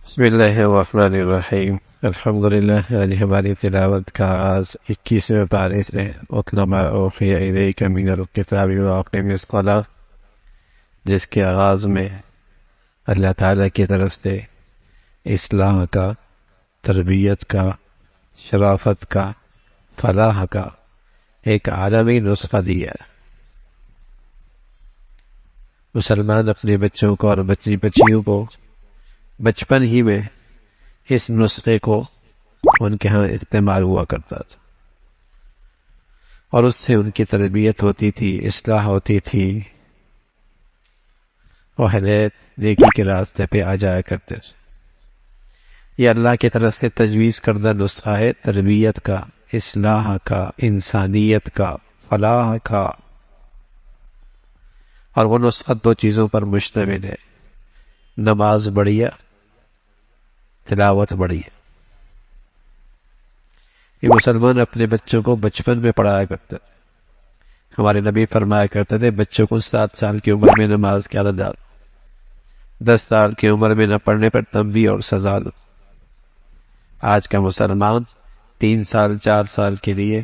بسم اللہ الرحمن الرحیم الحمدللہ۔ آج ہماری تلاوت کا آغاز 21ویں پارے سے اتل ما اوحی الیک من الکتاب واقم الصلاۃ، جس کے آغاز میں اللہ تعالیٰ کی طرف سے اصلاح کا، تربیت کا، شرافت کا، فلاح کا ایک عالمی نسخہ دیا۔ مسلمان اپنے بچوں کو اور بچیوں کو بچپن ہی میں اس نسخے کو ان کے ہاں استعمال ہوا کرتا تھا، اور اس سے ان کی تربیت ہوتی تھی، اصلاح ہوتی تھی، وہ ہدایت نیکی کے راستے پہ آ جایا کرتے تھے۔ یہ اللہ کی طرف سے تجویز کردہ نسخہ ہے تربیت کا، اصلاح کا، انسانیت کا، فلاح کا، اور وہ نسخہ دو چیزوں پر مشتمل ہے: نماز بڑھیا، تلاوت بڑھیا۔ یہ مسلمان اپنے بچوں کو بچپن میں پڑھایا کرتے تھے۔ ہمارے نبی فرمایا کرتے تھے بچوں کو 7 سال کی عمر میں نماز کی عادت ڈالو، 10 سال کی عمر میں نہ پڑھنے پر تنبیہ اور سزا دو۔ آج کا مسلمان 3 سال 4 سال کے لیے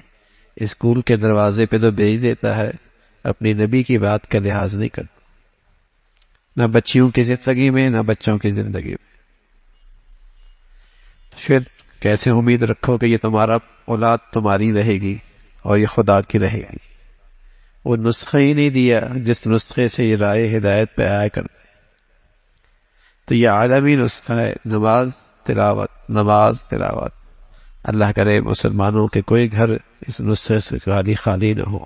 اسکول کے دروازے پہ تو بھیج دیتا ہے، اپنی نبی کی بات کا لحاظ نہیں کرتا، نہ بچیوں کی زندگی میں نہ بچوں کی زندگی میں۔ پھر کیسے امید رکھو کہ یہ تمہارا اولاد تمہاری رہے گی اور یہ خدا کی رہے گی؟ وہ نسخہ ہی نہیں دیا جس نسخے سے یہ رائے ہدایت پہ آیا کرتے۔ تو یہ عالمی نسخہ ہے، نماز تلاوت، نماز تلاوت۔ اللہ کرے مسلمانوں کے کوئی گھر اس نسخے سے خالی نہ ہو۔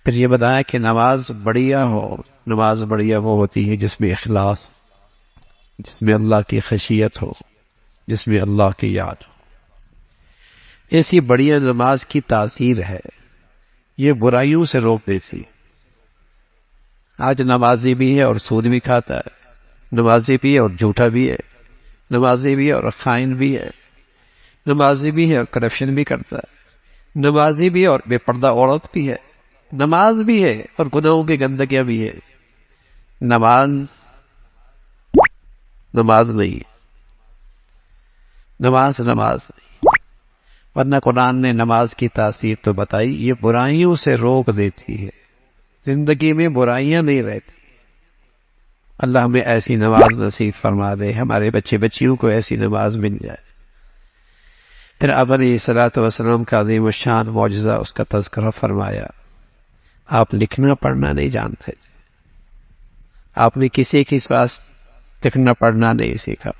پھر یہ بتایا کہ نماز بڑھیا ہو۔ نماز بڑھیا وہ ہوتی ہے جس میں اخلاص، جس میں اللہ کی خشیت ہو، جس میں اللہ کی یاد ہو۔ ایسی بڑھیا نماز کی تاثیر ہے، یہ برائیوں سے روک دیتی۔ آج نمازی بھی ہے اور سود بھی کھاتا ہے، نمازی بھی ہے اور جھوٹا بھی ہے، نمازی بھی ہے اور خائن بھی ہے، نمازی بھی ہے اور کرپشن بھی کرتا ہے، نمازی بھی ہے اور بے پردہ عورت بھی ہے، نماز بھی ہے اور گناہوں کی گندگیاں بھی ہے۔ نماز نہیں ہے، نماز نہیں، ورنہ قرآن نے نماز کی تاثیر تو بتائی، یہ برائیوں سے روک دیتی ہے، زندگی میں برائیاں نہیں رہتی۔ اللہ ہمیں ایسی نماز نصیب فرما دے، ہمارے بچیوں کو ایسی نماز مل جائے۔ پھر اب علیہ الصلوۃ والسلام کا عظیم الشان معجزہ، اس کا تذکرہ فرمایا۔ آپ لکھنا پڑھنا نہیں جانتے، آپ نے کسی کے پاس لکھنا پڑھنا نہیں سیکھا،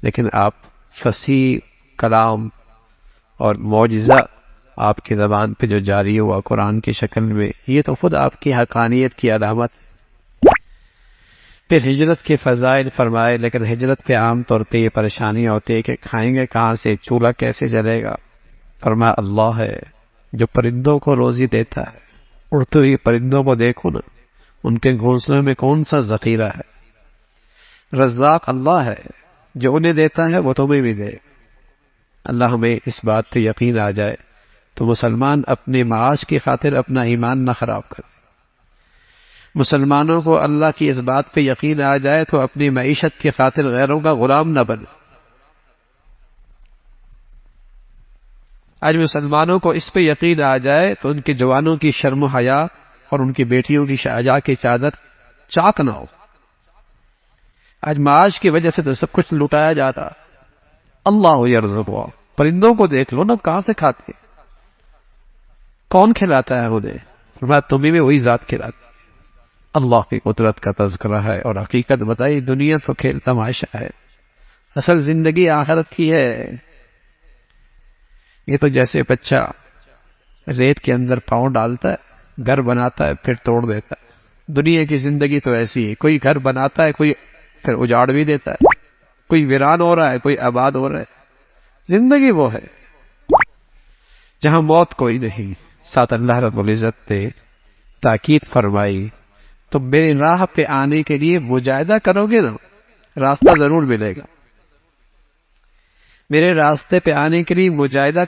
لیکن آپ فصیح کلام اور معجزہ آپ کی زبان پہ جو جاری ہوا قرآن کی شکل میں، یہ تو خود آپ کی حقانیت کی علامت ہے۔ پھر ہجرت کے فضائل فرمائے، لیکن ہجرت پہ عام طور پہ یہ پریشانی ہوتی ہے کہ کھائیں گے کہاں سے، چولہا کیسے جلے گا؟ فرمایا اللہ ہے جو پرندوں کو روزی دیتا ہے، اڑتے ہوئے پرندوں کو دیکھو نا، ان کے گھونسلوں میں کون سا ذخیرہ ہے۔ رزاق اللہ ہے، جو انہیں دیتا ہے وہ تمہیں بھی دے۔ اللہ ہمیں اس بات پہ یقین آ جائے تو مسلمان اپنے معاش کی خاطر اپنا ایمان نہ خراب کرے۔ مسلمانوں کو اللہ کی اس بات پہ یقین آ جائے تو اپنی معیشت کی خاطر غیروں کا غلام نہ بنے۔ آج مسلمانوں کو اس پہ یقین آ جائے تو ان کے جوانوں کی شرم و حیا اور ان کی بیٹیوں کی شجاع کی چادر چاک نہ ہو۔ آج معاش کی وجہ سے تو سب کچھ لٹایا جاتا۔ اللہ یرزقہ، پرندوں کو دیکھ لو نا، کہاں سے کھاتے، کون کھلاتا ہے انہیں؟ فرمایا تمہیں بھی وہی ذات کھلاتا۔ اللہ کی قدرت کا تذکرہ ہے اور حقیقت بتائی، دنیا تو کھیل تماشا ہے، اصل زندگی آخرت کی ہے۔ یہ تو جیسے بچہ ریت کے اندر پاؤں ڈالتا ہے، گھر بناتا ہے پھر توڑ دیتا ہے۔ دنیا کی زندگی تو ایسی ہے، کوئی گھر بناتا ہے، کوئی پھر اجاڑ بھی دیتا ہے، کوئی ویران ہو رہا ہے، کوئی آباد ہو رہا ہے۔ زندگی وہ ہے جہاں موت کوئی نہیں۔ ساتھ اللہ رب العزت نے تاکید فرمائی، تو میری راہ پہ آنے کے لیے مجاہدہ کرو گے نا، راستہ ضرور ملے گا۔ میرے راستے پہ آنے کے لیے مجاہدہ